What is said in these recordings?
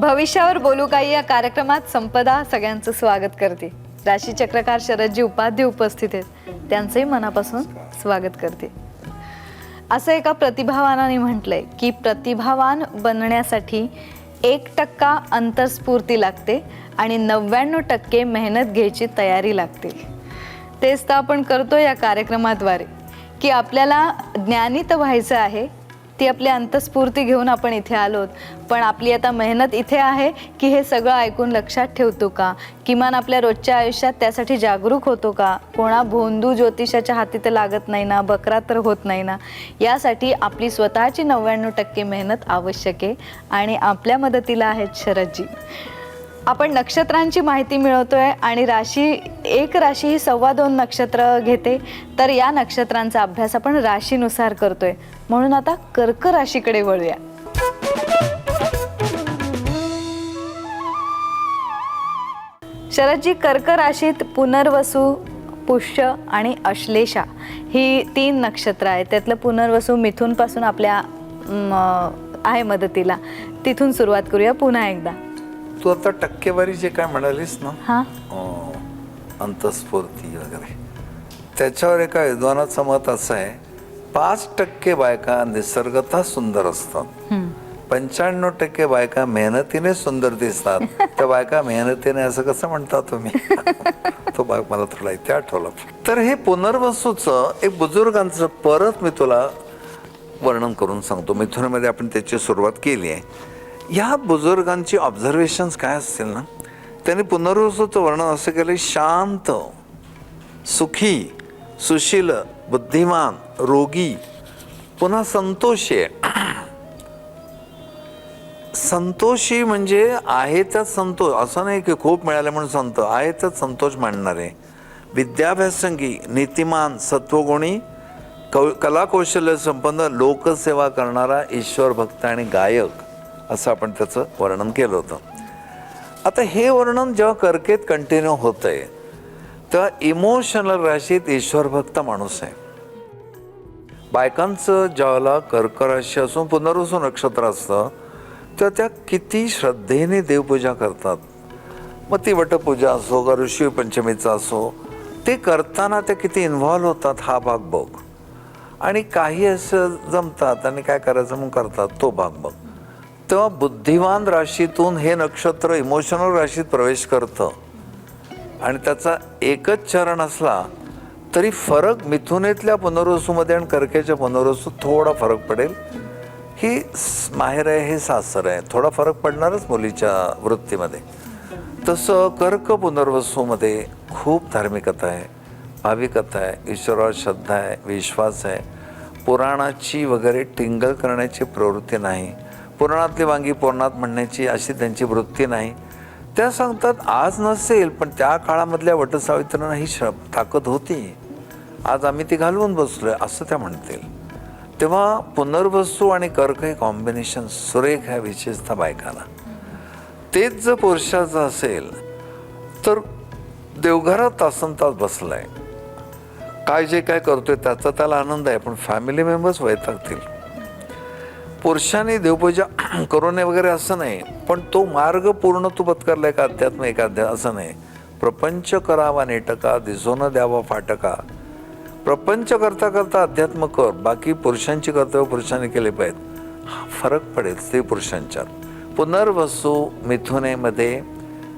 भविष्यावर बोलू काही या कार्यक्रमात संपदा सगळ्यांचं स्वागत करते. राशी चक्रकार शरदजी उपाध्ये उपस्थित आहेत, त्यांचंही मनापासून स्वागत करते. असं एका प्रतिभावानाने म्हटलंय की प्रतिभावान बनण्यासाठी 1% अंतर्स्फूर्ती लागते आणि 99% मेहनत घ्यायची तयारी लागते. तेच तर आपण करतो या कार्यक्रमाद्वारे की आपल्याला ज्ञानी तर व्हायचं आहे, ती आपली अंतस्फूर्ती घेऊन आपण इथे आलोत. पण आपली आता मेहनत इथे आहे की हे सगळं ऐकून लक्षात ठेवतो का, किमान आपल्या रोजच्या आयुष्यात त्यासाठी जागरूक होतो का, कोणा भोंदू ज्योतिषाच्या हाती तर लागत नाही ना, बकरा तर होत नाही ना. यासाठी आपली स्वतःची 99% मेहनत आवश्यक आहे आणि आपल्या मदतीला आहेत शरदजी. आपण नक्षत्रांची माहिती मिळवतोय आणि एक राशी ही 2.25 नक्षत्र घेते, तर या नक्षत्रांचा अभ्यास आपण राशीनुसार करतोय. म्हणून आता कर्क राशीकडे वळूया. शरदजी, कर्क राशीत पुनर्वसू, पुष्य आणि अश्लेषा ही 3 नक्षत्र आहेत. त्यातलं पुनर्वसू मिथुन पासून आपल्या आहे मदतीला. तिथून सुरुवात करूया पुन्हा एकदा. तू आता टक्केवारी जे काय म्हणालीस ना, हां, अंतस्फूर्ती वगैरे, त्याच्यावर एका विद्वानाचं मत असं आहे, 5% बायका निसर्गतः सुंदर असतात, 95% बायका मेहनतीने सुंदर दिसतात. त्या बायका मेहनतीने असं कसं म्हणता तुम्ही? तो भाग मला थोडा इथे आठवला. तर हे पुनर्वसूचं एक बुजुर्गांचं परत मी तुला वर्णन करून सांगतो. मिथुनामध्ये आपण त्याची सुरुवात केली आहे. या बुजुर्गांची ऑब्झर्वेशन्स काय असतील ना, त्यांनी पुनर्वसूचं वर्णन असं केलं, शांत, सुखी, सुशील, बुद्धिमान, रोगी, पुन्हा संतोषी आहे. संतोषी म्हणजे आहे त्यात संतोष, असं नाही की खूप मिळाले म्हणून संत, आहे त्यात संतोष मानणारे, विद्याभ्यासंगी, नीतिमान, सत्वगुणी, कलाकौशल्य संपन्न, लोकसेवा करणारा, ईश्वर भक्त आणि गायक, असं आपण त्याचं वर्णन केलं होतं. आता हे वर्णन जेव्हा कर्केत कंटिन्यू होत आहे तेव्हा इमोशनल राशीत ईश्वरभक्त माणूस आहे. बायकांचं ज्यावेळेला कर्क राशी असून पुनर्वसू नक्षत्र असतं तर त्या किती श्रद्धेने देवपूजा करतात. मग ती वटपूजा असो का ऋषी पंचमीचा असो, ते करताना त्या किती इन्व्हॉल्व होतात हा भाग बघ. आणि काही असं जमतात आणि काय करायचं म्हणून करतात तो भाग बघ. तेव्हा बुद्धिमान राशीतून हे नक्षत्र इमोशनल राशीत प्रवेश करतं आणि त्याचा एकच चरण असला तरी फरक मिथुनेतल्या पुनर्वसूमध्ये आणि कर्केच्या पुनर्वसूत थोडा फरक पडेल. ही माहेर आहे, हे सासर आहे, थोडा फरक पडणारच मुलीच्या वृत्तीमध्ये. तसं कर्क पुनर्वसूमध्ये खूप धार्मिकता आहे, भाविकता आहे, ईश्वरावर श्रद्धा आहे, विश्वास आहे. पुराणाची वगैरे टिंगल करण्याची प्रवृत्ती नाही, पुराणातली वांगी पुराणात म्हणण्याची अशी त्यांची वृत्ती नाही. त्या सांगतात आज नसेल पण त्या काळामधल्या वटसावित्रींना ही ताकद होती, आज आम्ही ती घालवून बसलोय असं त्या म्हणतील. तेव्हा पुनर्वसू आणि कर्क हे कॉम्बिनेशन सुरेख आहे, विशेषतः बायकांना. तेच जर पुरुषाचं असेल तर देवघरात तासनतास बसलाय, काय जे काय करतोय त्याचा त्याला आनंद आहे, पण फॅमिली मेंबर्स वैतागतील. पुरुषांनी देवपूजा करू नये वगैरे असं नाही, पण तो मार्ग पूर्ण तू पत्करलाय का अध्यात्म एकाध्याय असं नाही. प्रपंच करावा नेटका, दिसो न द्यावा फाटका. प्रपंच करता करता अध्यात्म कर, बाकी पुरुषांची कर्तव्य पुरुषांनी केले पाहिजेत. हा फरक पडेल स्त्री पुरुषांच्यात. पुनर्वसू मिथुनेमध्ये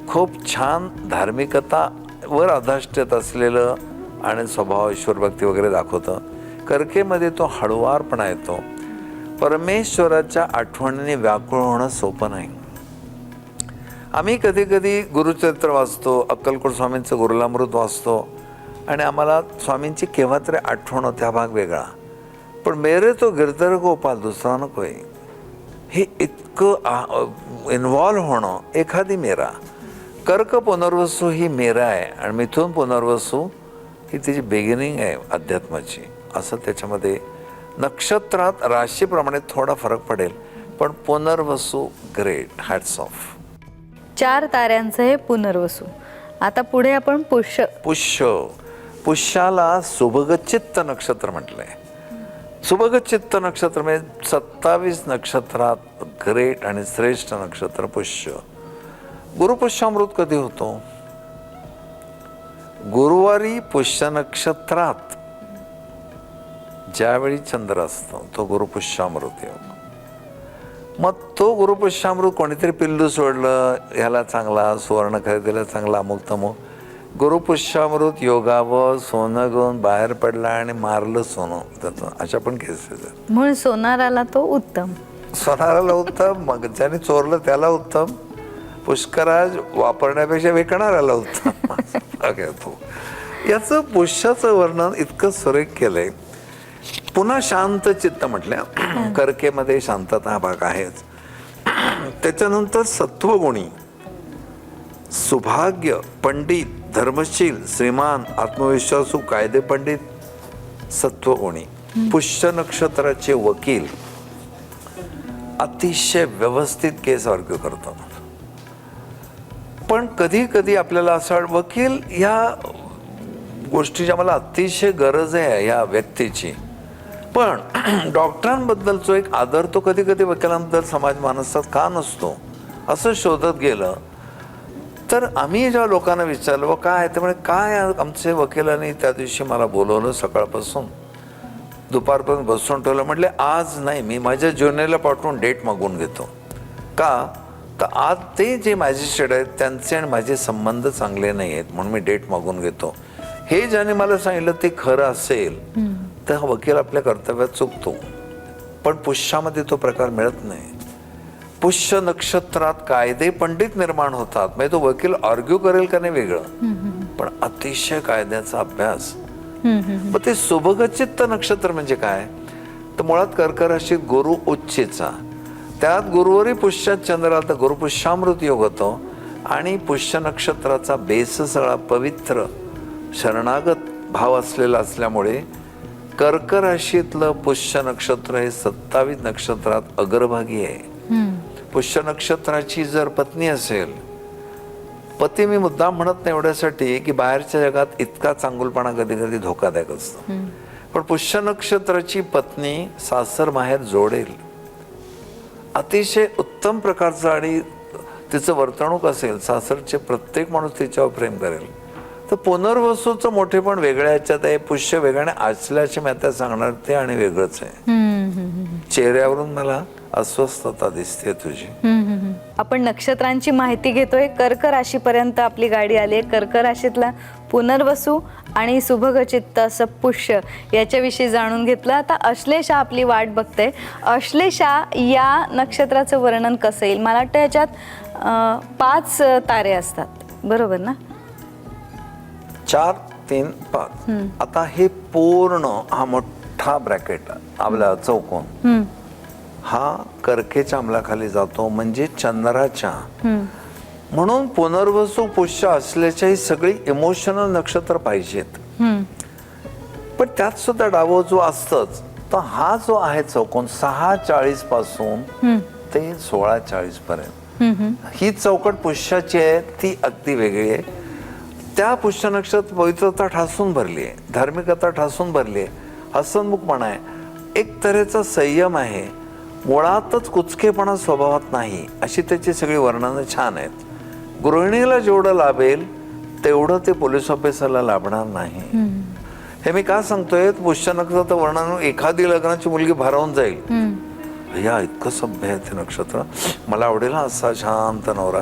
खूप छान धार्मिकता वर आधाष्ठित असलेलं आणि स्वभाव ईश्वरभक्ती वगैरे दाखवतं. कर्केमध्ये तो हळुवारपणा येतो. परमेश्वराच्या आठवणीने व्याकुळ होणं सोपं नाही. आम्ही कधी कधी गुरुचरित्र वाचतो, अक्कलकोट स्वामींचं गुरुलामृत वाचतो आणि आम्हाला स्वामींची केव्हा तरी आठवण होते, हा भाग वेगळा. पण मेरे तो गिरधर गोपाल दुसरा नकोय, हे इतकं इन्व्हॉल्व होणं एखादी मेरा. कर्क पुनर्वसू ही मेरा आहे आणि मिथुन पुनर्वसू ही तिची बिगिनिंग आहे अध्यात्माची. असं त्याच्यामध्ये नक्षत्रात राशीप्रमाणे थोडा फरक पडेल, पण पुनर्वसू ग्रेट, हॅट्स ऑफ. 4 ताऱ्यांचं हे पुनर्वसू. आता पुढे आपण पुष्य. पुष्याला सुभगचित्त नक्षत्र म्हटलंय. सुभग चित्त नक्षत्र म्हणजे 27 नक्षत्रात ग्रेट आणि श्रेष्ठ नक्षत्र पुष्य. गुरुपुष्यामृत कधी होतो? गुरुवारी पुष्य नक्षत्रात ज्यावेळी चंद्र असतो तो गुरुपुष्यामृत योग. मग तो गुरुपुष्यामृत कोणीतरी पिल्लू सोडलं, ह्याला चांगला सुवर्ण खरेदीला चांगला अमुक तमुक, गुरुपुष्यामृत योगावर सोनं घेऊन बाहेर पडला आणि मारलं सोनं त्याचं. अशा पण केसेस आहेत. म्हणून सोनाराला तो उत्तम. सोनाराला उत्तम, मग ज्याने चोरलं त्याला उत्तम, पुष्कराज वापरण्यापेक्षा विकणाऱ्याला उत्तम. फरक आहे तो. याचं पुष्याचं वर्णन इतकं सुरेख केलंय. पुन्हा शांत चित्त म्हटल्या, कर्केमध्ये शांतता हा भाग आहेच. त्याच्यानंतर सत्वगुणी, सुभाग्य, पंडित, धर्मशील, श्रीमान, आत्मविश्वासू, कायदे पंडित, सत्वगुणी. पुष्य नक्षत्राचे वकील अतिशय व्यवस्थित केस आर्ग्यू करतात. पण कधी कधी आपल्याला असं वकील ह्या गोष्टीची आम्हाला अतिशय गरज आहे ह्या व्यक्तीची, पण डॉक्टरांबद्दलचा एक आदर तो कधी कधी वकिलांबद्दल समाज मानसात का नसतो असं शोधत गेलं. तर आम्ही जेव्हा लोकांना विचारलं काय, त्यामुळे काय आमचे वकिलांनी त्या दिवशी मला बोलवलं, सकाळपासून दुपारपर्यंत बसून ठेवलं. म्हटले आज नाही, मी माझ्या ज्युनियरला पाठवून डेट मागून घेतो. का तर आज ते जे मॅजिस्ट्रेट आहेत त्यांचे आणि माझे संबंध चांगले नाही आहेत, म्हणून मी डेट मागून घेतो. हे ज्याने मला सांगितलं ते खरं असेल तर वकील आपल्या कर्तव्यात चुकतो. पण पुष्यामध्ये तो प्रकार मिळत नाही. पुष्य नक्षत्रात कायदे पंडित निर्माण होतात. म्हणजे तो वकील आर्ग्यू करेल का नाही वेगळं, पण अतिशय कायद्याचा अभ्यास. मग ते सुभगचित्त नक्षत्र म्हणजे काय, तर मुळात कर्क राशीत गुरु उच्चेचा, त्यात गुरुवारी पुष्यात चंद्र आला तर गुरुपुष्यामृत योग होतो. आणि पुष्य नक्षत्राचा बेस सगळा पवित्र शरणागत भाव असलेला असल्यामुळे कर्क राशीतलं पुष्य नक्षत्र हे 27 नक्षत्रात अग्रभागी आहे. पुष्य नक्षत्राची जर पत्नी असेल, पती मी मुद्दाम म्हणत नाही एवढ्यासाठी की बाहेरच्या जगात इतका चांगुलपणा कधी कधी धोकादायक असतो, पण पुष्य नक्षत्राची पत्नी सासर माहेर जोडेल, अतिशय उत्तम प्रकारचं, आणि तिचं वर्तणूक असेल, सासरचे प्रत्येक माणूस तिच्यावर प्रेम करेल. तर पुनर्वसूचं मोठे पण वेगळ्या ह्याच्यात आहे, पुष्य वेगळ्याने आचल्याचे मी आता सांगणार ते आणि वेगळंच आहे. चेहऱ्यावरून मला अस्वस्थता दिसते तुझी. आपण नक्षत्रांची माहिती घेतोय. कर्क राशीपर्यंत आपली गाडी आली. कर्क राशीतला पुनर्वसू आणि सुभगचित्त असं पुष्य याच्याविषयी जाणून घेतलं. आता अश्लेषा आपली वाट बघते. अश्लेषा या नक्षत्राचं वर्णन कसं येईल? मला वाटतं याच्यात 5 तारे असतात, बरोबर ना? 4, 3, 5. आता हे पूर्ण हा मोठा ब्रॅकेट आपला चौकोन हा कर्केच्या अंमलाखाली जातो, म्हणजे चंद्राच्या. म्हणून पुनर्वसू पुष्य असल्याच्या ही सगळी इमोशनल नक्षत्र पाहिजेत. पण त्यात सुद्धा डावं जो असतच, तर हा जो आहे चौकोन 6:40 पासून ते 16:40 पर्यंत ही चौकट पुष्याची आहे, ती अगदी वेगळी आहे. त्या पुष्य नक्षत्र पवित्रता ठासून भरली आहे, धार्मिकता ठासून भरली आहे, हसनमुखपणा आहे, एक तऱ्हेचा संयम आहे, मुळातच कुचकेपणा स्वभावात नाही, अशी त्याची सगळी वर्णनं छान आहेत. गृहिणीला जेवढं लाभेल तेवढं ते पोलीस ऑफिसरला लाभणार नाही. हे मी का सांगतोय, पुष्य नक्षत्र वर्णन एखादी लग्नाची मुलगी भारावून जाईल, या इतकं सभ्य आहे ते नक्षत्र, मला आवडेल असा शांत नवरा.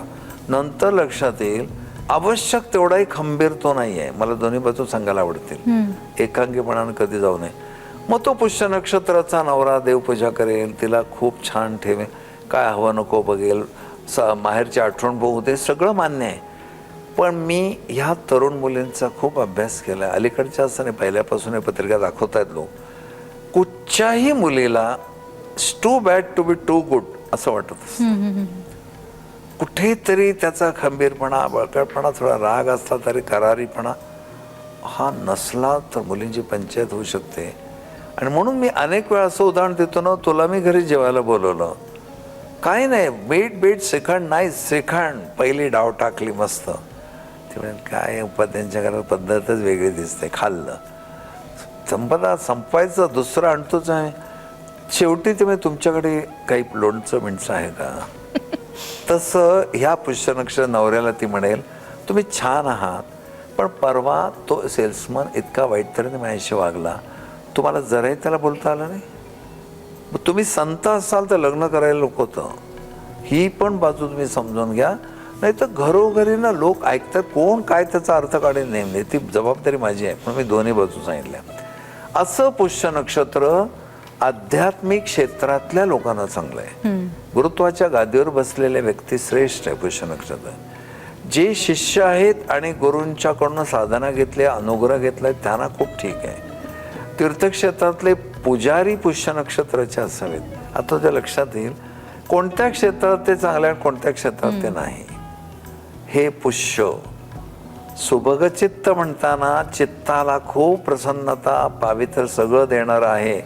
नंतर लक्षात येईल आवश्यक तेवढाही खंबीर तो नाही आहे, मला दोन्ही बाजू सांगायला आवडतील, एकांगीपणानं कधी जाऊ नये. मग तो पुष्य नक्षत्राचा नवरा देवपूजा करेल, तिला खूप छान ठेवेल, काय हवं नको बघेल, माहेरची आठवण बघू दे, सगळं मान्य आहे. पण मी ह्या तरुण मुलींचा खूप अभ्यास केला. अलीकडच्या असं नाही, पहिल्यापासून हे पत्रिका दाखवत आहेत लोक. कुठच्याही मुलीला too bad to be too good असं वाटत असतं. कुठेतरी त्याचा खंबीरपणा, बळकटपणा, थोडा राग असला तरी करारीपणा हा नसला तर मुलींची पंचायत होऊ शकते. आणि म्हणून मी अनेक वेळा असं उदाहरण देतो ना, तुला मी घरी जेवायला बोलवलं, काही नाही, बीट श्रीखंड नाही, श्रीखंड पहिली डाव टाकली मस्त, ते म्हणजे काय उपाध्यांच्या घरात पद्धतच वेगळी दिसते, खाल्लं. संपदा संपवायचं दुसरं आणतोच आहे. शेवटी तुम्ही तुमच्याकडे काही लोणचं मिणचं आहे का? तसं ह्या पुष्य नक्षत्र नवऱ्याला ती म्हणेल तुम्ही छान आहात, पण परवा तो सेल्समन इतका वाईट तऱ्हेने माझ्याशी वागला, तुम्हाला जराही त्याला बोलता आलं नाही. मग तुम्ही संत असाल तर लग्न करायला नको होतं. ही पण बाजू तुम्ही समजून घ्या, नाही तर घरोघरी ना लोक ऐकतात, कोण काय त्याचा अर्थ काढेल नेमणे, ती जबाबदारी माझी आहे. पण मी दोन्ही बाजू सांगितल्या. असं पुष्य नक्षत्र आध्यात्मिक क्षेत्रातल्या लोकांना चांगलं आहे. गुरुत्वाच्या गादीवर बसलेल्या व्यक्ती श्रेष्ठ आहे पुष्य नक्षत्र. जे शिष्य आहेत आणि गुरूंच्याकडून साधना घेतली, अनुग्रह घेतलाय, त्यांना खूप ठीक आहे. तीर्थक्षेत्रातले पुजारी पुष्य नक्षत्राचे असावेत. आता त्या लक्षात येईल कोणत्या क्षेत्रात ते चांगले आणि कोणत्या क्षेत्रात ते नाही. हे पुष्य सुभगचित्त म्हणताना चित्ताला खूप प्रसन्नता, पावित्र सगळं देणारं आहे.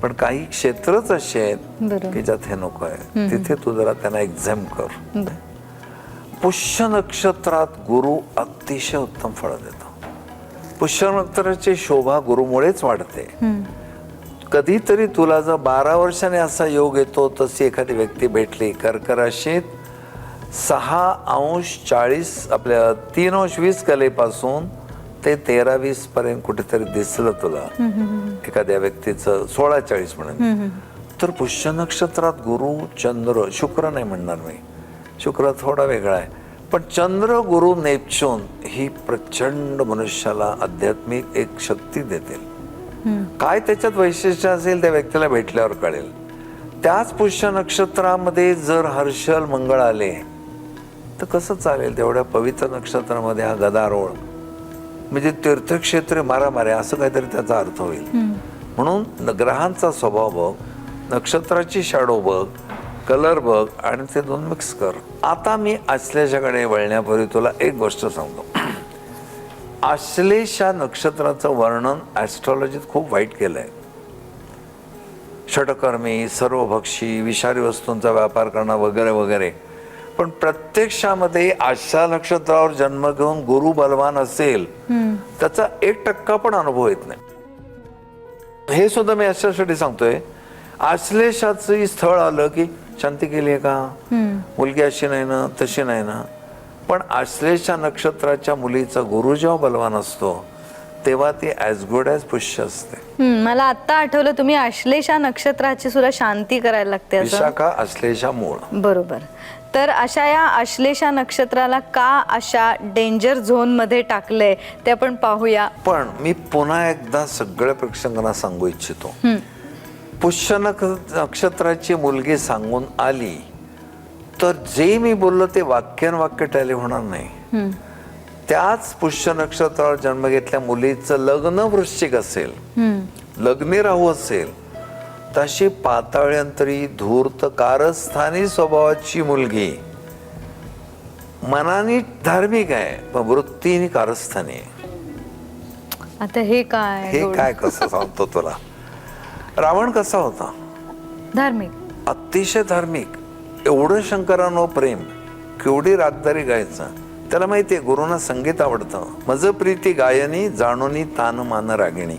पण काही क्षेत्रच असे आहेत की ज्यात हे नको आहे, तिथे तू जरा त्यांना एक्झाम कर. पुष्य नक्षत्रात गुरु अतिशय उत्तम फळं देतो. पुष्य नक्षत्राची शोभा गुरुमुळेच वाढते. कधीतरी तुला जर 12 वर्षाने असा योग येतो, तशी एखादी व्यक्ती भेटली कर्क राशीत 6°40 आपल्या 3°20 कलेपासून ते 13-20 पर्यंत कुठेतरी दिसलं तुला एखाद्या व्यक्तीचं 16-40 पर्यंत, तर पुष्य नक्षत्रात गुरु चंद्र, शुक्र नाही म्हणणार मी, शुक्र थोडा वेगळा आहे, पण चंद्र गुरु नेपच्यून ही प्रचंड मनुष्याला आध्यात्मिक एक शक्ती देतील. काय त्याच्यात वैशिष्ट्य असेल त्या व्यक्तीला भेटल्यावर कळेल. त्याच पुष्य नक्षत्रामध्ये जर हर्षल मंगळ आले तर कसं चालेल? तेवढ्या पवित्र नक्षत्रामध्ये हा गदारोळ म्हणजे तीर्थक्षेत्र मारामाऱ्या असं काहीतरी त्याचा अर्थ होईल. म्हणून ग्रहांचा स्वभाव बघ, नक्षत्राची शॅडो बघ, कलर बघ आणि ते दोन मिक्स कर. आता मी आश्लेषाकडे वळण्यापूर्वी तुला एक गोष्ट सांगतो. आश्लेषा नक्षत्राचं वर्णन ॲस्ट्रॉलॉजीत खूप वाईट केलं आहे. षटकर्मी, सर्वभक्षी, विषारी वस्तूंचा व्यापार करणं वगैरे वगैरे. पण प्रत्यक्षामध्ये आश्लेषा नक्षत्रावर जन्म घेऊन गुरु बलवान असेल त्याचा 1% पण अनुभव येत नाही. हे सुद्धा मी अशासाठी सांगतोय, आश्लेषाचं स्थळ आलं की शांती केली आहे का, मुलगी अशी नाही ना तशी नाही ना. पण आश्लेषा नक्षत्राच्या मुलीचा गुरु जेव्हा बलवान असतो तेव्हा ती ॲज गुड ॲज पुष्य असते. मला आता आठवलं, तुम्ही आश्लेषा नक्षत्राची सुद्धा शांती करायला लागते. विशाखा आश्लेषा मूळ. बरोबर. तर अशा या आश्लेषा नक्षत्राला का अशा डेंजर झोन मध्ये टाकलंय ते आपण पाहूया. पण मी पुन्हा एकदा सगळ्या प्रेक्षकांना सांगू इच्छितो, पुष्य नक्षत्राची मुलगी सांगून आली तर जे मी बोललो ते वाक्यानुवाक्य टॅली होणार नाही. त्याच पुष्य नक्षत्रावर जन्म घेतल्या मुलीचं लग्न वृश्चिक असेल, लग्नी राहू असेल, तशी पाताळ्यंतरी धूर्त कारस्थानी स्वभावाची मुलगी मनाने धार्मिक आहे पण वृत्तीने कारस्थानी आहे. आता हे काय कसं सांगतो तुला. रावण कसा होता? धार्मिक, अतिशय धार्मिक. एवढं शंकरांवर प्रेम, केवढी रागदारी गायचा. त्याला माहितीये गुरुना संगीत आवडतं. मज प्रीती गायनी जाणूनी तान मान रागिणी.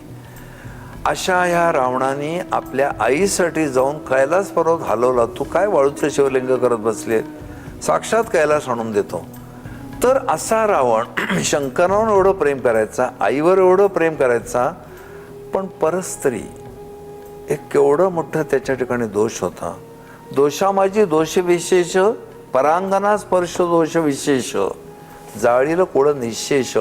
अशा ह्या रावणाने आपल्या आईसाठी जाऊन कैलास पर्वत हलवला. तू काय वाळूचं शिवलिंग करत बसले, साक्षात कैलास आणून देतो. तर असा रावण शंकरावर एवढं प्रेम करायचा, आईवर एवढं प्रेम करायचा, पण परस्त्री एक केवढं मोठं त्याच्या ठिकाणी दोष होता. दोषामाजी दोष विशेष, परांगणा स्पर्श दोष विशेष, जाळीला कोळं निशेष.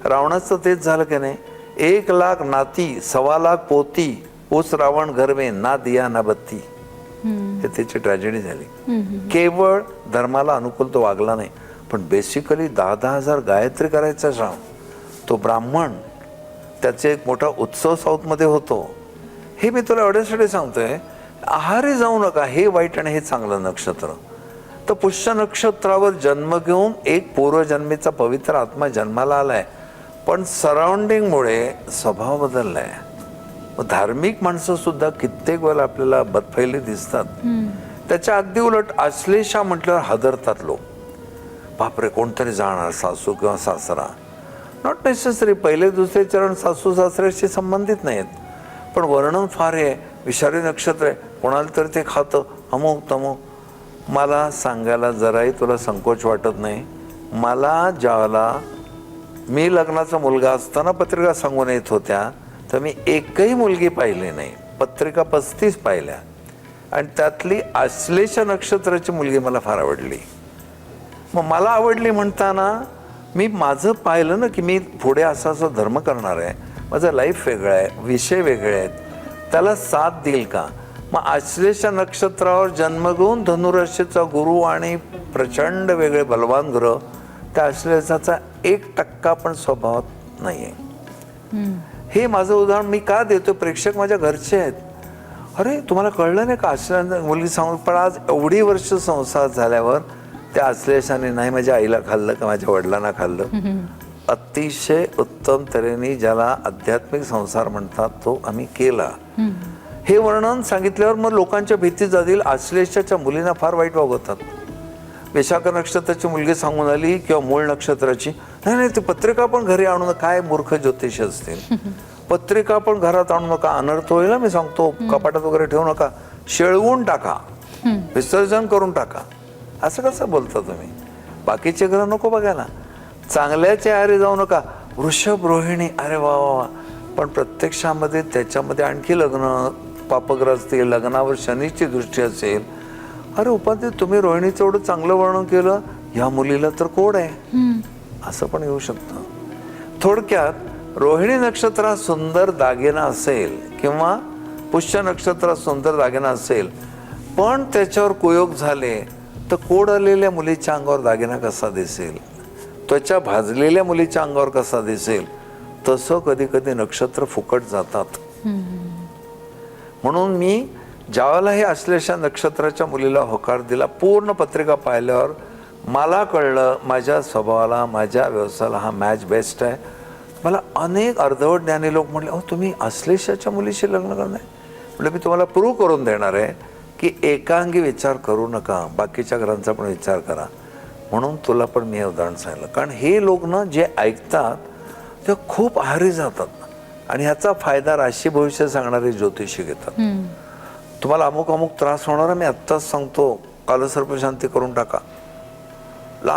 रावणाचं तेच झालं की नाही. 1,00,000 नाती, 1,25,000 पोती, उस रावण घर में ना दिया ना बत्ती. हे त्याची ट्रॅजेडी झाली. केवळ धर्माला अनुकूल तो वागला नाही, पण बेसिकली 10,000 गायत्री करायचा श्राम. तो ब्राह्मण, त्याचे एक मोठा उत्सव साऊथमध्ये होतो. हे मी तुला एवढ्यासाठी सांगतोय, आहारी जाऊ नका. हे वाईट आणि हे चांगलं नक्षत्र. तर पुष्य नक्षत्रावर जन्म घेऊन एक पूर्वजन्मीचा पवित्र आत्मा जन्माला आलाय, पण सराउंडिंगमुळे स्वभाव बदललाय. धार्मिक माणसं सुद्धा कित्येक वेळेला आपल्याला बदफैली दिसतात. त्याच्या अगदी उलट आश्लेषा म्हटल्यावर हादरतात लोक. बापरे, कोणतरी जाणार सासू किंवा सासरा. नॉट नेसेसरी पहिले दुसरे चरण सासू सासऱ्याशी संबंधित नाहीत, पण वर्णन फार आहे. विषारी नक्षत्र आहे, कोणाला तरी ते खातं, अमुक तमुक. मला सांगायला जराही तुला संकोच वाटत नाही. मला ज्यावेळेला मी लग्नाचा मुलगा असताना पत्रिका सांगून येत होत्या, तर मी एकही मुलगी पाहिली नाही. पत्रिका 35 पाहिल्या आणि त्यातली आश्लेषा नक्षत्राची मुलगी मला फार आवडली. मग मला आवडली म्हणताना मी माझं पाहिलं ना की मी पुढे असा धर्म करणार आहे, माझं लाईफ वेगळं आहे, विषय वेगळे आहेत, त्याला साथ देईल का. मग आश्लेषा नक्षत्रावर जन्म घेऊन धनुराशीचा गुरु आणि प्रचंड वेगळे बलवान ग्रह, त्या आश्लेषाचा 1% पण स्वभावात नाही आहे. हे माझं उदाहरण मी का देतो, प्रेक्षक माझ्या घरचे आहेत. अरे तुम्हाला कळलं नाही का आश्लेषा मुलगी सांगून, पण आज एवढी वर्ष संसार झाल्यावर त्या आश्लेषाने नाही माझ्या आईला खाल्लं का माझ्या वडिलांना खाल्लं. अतिशय उत्तम तऱ्हेने ज्याला आध्यात्मिक संसार म्हणतात तो आम्ही केला. हे वर्णन सांगितल्यावर मग लोकांच्या भीती जातील. आश्लेषाच्या मुलींना फार वाईट वागवतात. विशाख नक्षत्राची मुलगी सांगून आली किंवा मूळ नक्षत्राची, नाही नाही ती पत्रिका पण घरी आणू नका. काय मूर्ख ज्योतिष असतील, पत्रिका पण घरात आणू नका, अनर्थ होईल. मी सांगतो कपाटात वगैरे ठेवू नका, शेळवून टाका, विसर्जन करून टाका. असं कसं बोलता तुम्ही. बाकीचे ग्रह नको बघायला, चांगल्याच्या आहारी जाऊ नका. वृषभ रोहिणी, अरे वा वा वा, पण प्रत्यक्षामध्ये त्याच्यामध्ये आणखी लग्न पापग्रह असतील, लग्नावर शनीची दृष्टी असेल. अरे उपाध्ये तुम्ही रोहिणीचं एवढं चांगलं वर्णन केलं, ह्या मुलीला तर कोड आहे, असं पण येऊ शकतं. थोडक्यात रोहिणी नक्षत्रात सुंदर दागिना असेल किंवा पुष्य नक्षत्रात सुंदर दागिना असेल, पण त्याच्यावर कुयोग झाले तर कोड आलेल्या मुलीच्या अंगावर दागिना कसा दिसेल, त्वचा भाजलेल्या मुलीच्या अंगावर कसा दिसेल, तसं कधी कधी नक्षत्र फुकट जातात. म्हणून मी ज्यावेळेला हे आश्लेषा नक्षत्राच्या मुलीला होकार दिला, पूर्ण पत्रिका पाहिल्यावर मला कळलं माझ्या स्वभावाला, माझ्या व्यवसायाला हा मॅच बेस्ट आहे. मला अनेक अर्धवट ज्ञानी लोक म्हटले, अहो तुम्ही आश्लेषाच्या मुलीशी लग्न करणार. म्हणजे मी तुम्हाला प्रूव्ह करून देणार आहे की एकांगी विचार करू नका, बाकीच्या ग्रहांचा पण विचार करा. म्हणून तुला पण मी हे उदाहरण सांगितलं. कारण हे लोक ना जे ऐकतात ते खूप आहारी जातात आणि ह्याचा फायदा राशी भविष्य सांगणारे ज्योतिषी घेतात. तुम्हाला अमुक अमुक त्रास होणार, मी आत्ताच सांगतो, कालसर्पशांती करून टाका.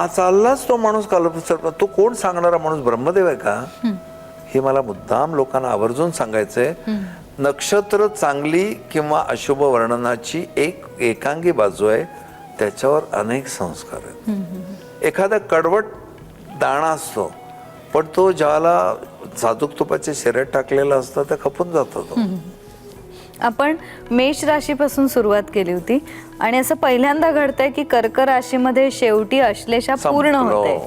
चाललाच तो माणूस कालसर्प, तो कोण सांगणारा माणूस ब्रह्मदेव आहे का. हे मला मुद्दाम लोकांना आवर्जून सांगायचंय. नक्षत्र चांगली किंवा अशुभ वर्णनाची एक एकांगी बाजू आहे, त्याच्यावर अनेक संस्कार आहेत. एखादा कडवट दाणा असतो, पण तो ज्याला साजूक तुपाचे शिऱ्यात टाकलेला असतं ते खपून जातो. तो आपण मेष राशीपासून सुरुवात केली होती आणि असं पहिल्यांदा घडतंय की कर्क राशीमध्ये शेवटी आश्लेषा पूर्ण होते.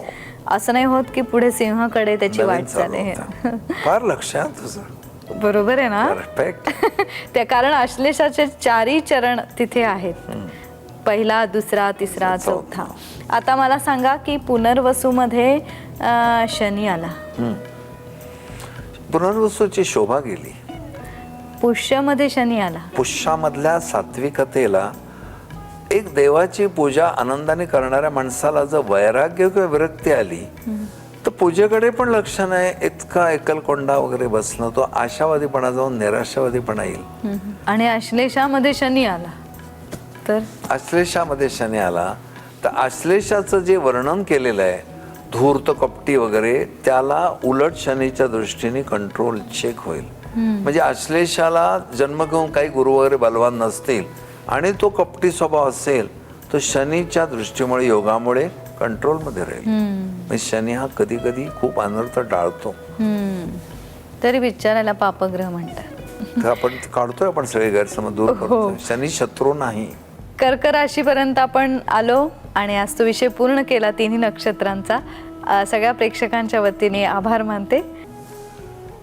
असं नाही होत की पुढे सिंहाकडे त्याची वाटचाल आहे. फार लक्षात तुझं बरोबर आहे ना. परफेक्ट. त्या कारण आश्लेषाचे 4 चरण तिथे आहेत, पहिला, दुसरा, तिसरा, चौथा. आता मला सांगा की पुनर्वसूमध्ये शनी आला, पुनर्वसूची शोभा गेली. पुष्यमध्ये शनी आला. पुष्यामधल्या सात्विकतेला, एक देवाची पूजा आनंदाने करणाऱ्या माणसाला जर वैराग्य किंवा विरक्ती आली तर पूजेकडे पण लक्ष नाही. इतका एकलकोंडा वगैरे बसणं, तो आशावादीपणा जाऊन निराशावादीपणा येईल. आणि आश्लेषामध्ये शनी आला तर, आश्लेषामध्ये शनी आला तर आश्लेषाचं जे वर्णन केलेलं आहे धूर्त कपटी वगैरे, त्याला उलट शनीच्या दृष्टीने कंट्रोल चेक होईल. म्हणजे आश्लेषाला जन्म घेऊन काही गुरु वगैरे बलवान नसतील आणि तो कपटी स्वभाव असेल तो शनीच्या दृष्टीमुळे, योगामुळे कंट्रोलमध्ये राहील. म्हणजे शनी हा कधी कधी खूप अनर्थ टाळतो. तरी विचारायला पापग्रह म्हणतात. आपण काढतोय, आपण सगळे गैरसमज दूर करतोय. शनी शत्रू नाही. कर्क राशीपर्यंत आपण आलो आणि आज तो विषय पूर्ण केला 3 नक्षत्रांचा. सगळ्या प्रेक्षकांच्या वतीने आभार मानते.